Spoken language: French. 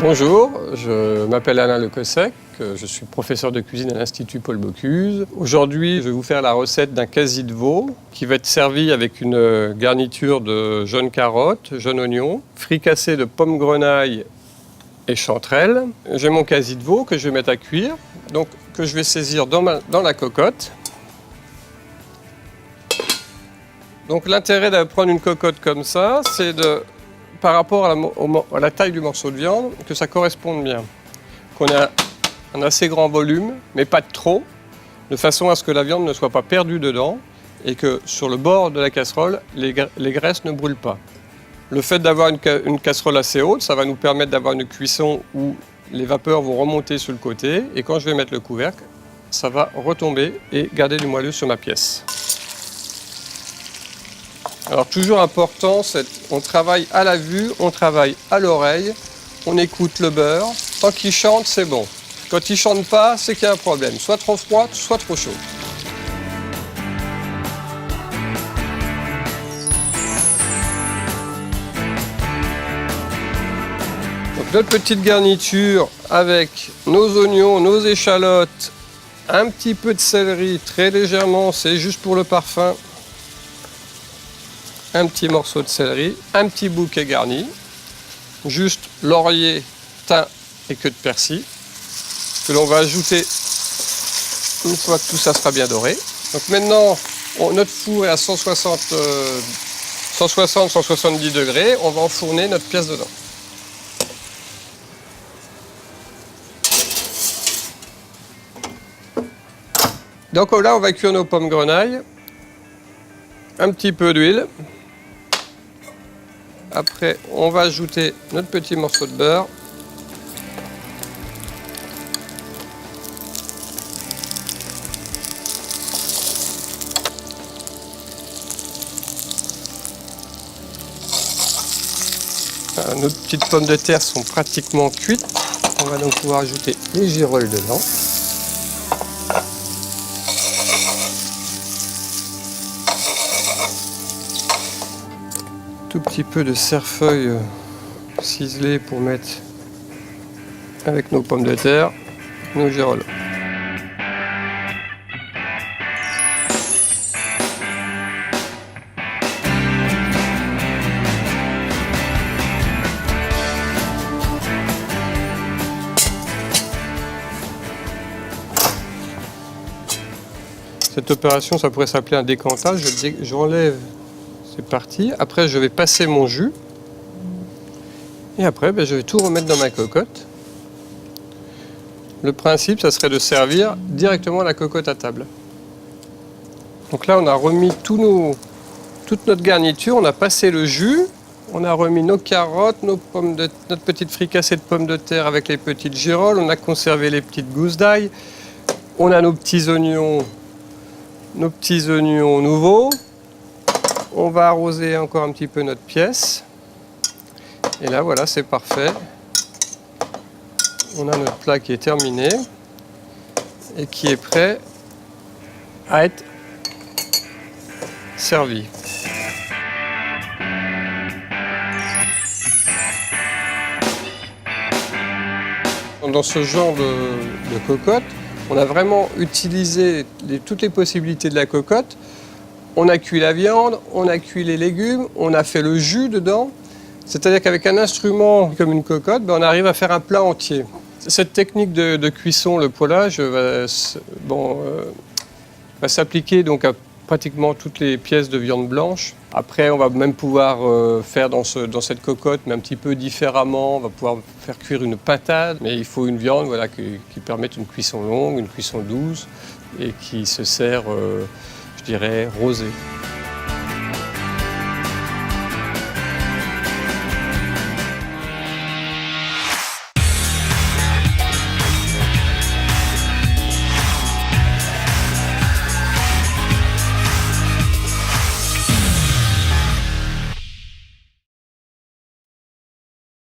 Bonjour, je m'appelle Alain Lecossec, je suis professeur de cuisine à l'Institut Paul Bocuse. Aujourd'hui, je vais vous faire la recette d'un quasi de veau qui va être servi avec une garniture de jaunes carottes, jaunes oignons, fricassé de pommes grenaille et chanterelles. J'ai mon quasi de veau que je vais mettre à cuire, donc que je vais saisir dans la cocotte. Donc l'intérêt de prendre une cocotte comme ça, c'est par rapport à la taille du morceau de viande, que ça corresponde bien. Qu'on ait un assez grand volume, mais pas de trop, de façon à ce que la viande ne soit pas perdue dedans et que sur le bord de la casserole, les graisses ne brûlent pas. Le fait d'avoir une casserole assez haute, ça va nous permettre d'avoir une cuisson où les vapeurs vont remonter sur le côté et quand je vais mettre le couvercle, ça va retomber et garder du moelleux sur ma pièce. Alors toujours important, on travaille à la vue, on travaille à l'oreille, on écoute le beurre. Tant qu'il chante, c'est bon. Quand il ne chante pas, c'est qu'il y a un problème. Soit trop froid, soit trop chaud. Donc notre petite garniture avec nos oignons, nos échalotes, un petit peu de céleri, très légèrement, c'est juste pour le parfum. Un petit morceau de céleri, un petit bouquet garni, juste laurier, thym et queue de persil, que l'on va ajouter une fois que tout ça sera bien doré. Donc maintenant, notre four est à 160-170 degrés, on va enfourner notre pièce dedans. Donc là, on va cuire nos pommes grenaille, un petit peu d'huile. Après, on va ajouter notre petit morceau de beurre. Alors, nos petites pommes de terre sont pratiquement cuites. On va donc pouvoir ajouter les girolles dedans. Tout petit peu de cerfeuil ciselé pour mettre avec nos pommes de terre, nos girolles. Cette opération, ça pourrait s'appeler un décantage. J'enlève. C'est parti. Après, je vais passer mon jus. Et après, je vais tout remettre dans ma cocotte. Le principe, ça serait de servir directement la cocotte à table. Donc là, on a remis toute notre garniture. On a passé le jus. On a remis nos carottes, notre petite fricassée de pommes de terre avec les petites girolles. On a conservé les petites gousses d'ail. On a nos petits oignons nouveaux. On va arroser encore un petit peu notre pièce. Et là, voilà, c'est parfait. On a notre plat qui est terminé et qui est prêt à être servi. Dans ce genre de cocotte, on a vraiment utilisé toutes les possibilités de la cocotte. On a cuit la viande, on a cuit les légumes, on a fait le jus dedans. C'est-à-dire qu'avec un instrument comme une cocotte, on arrive à faire un plat entier. Cette technique de cuisson, le poêlage, va s'appliquer donc à pratiquement toutes les pièces de viande blanche. Après, on va même pouvoir faire dans cette cocotte, mais un petit peu différemment. On va pouvoir faire cuire une pintade, mais il faut une viande qui permette une cuisson longue, une cuisson douce et qui se sert je dirais, rosé.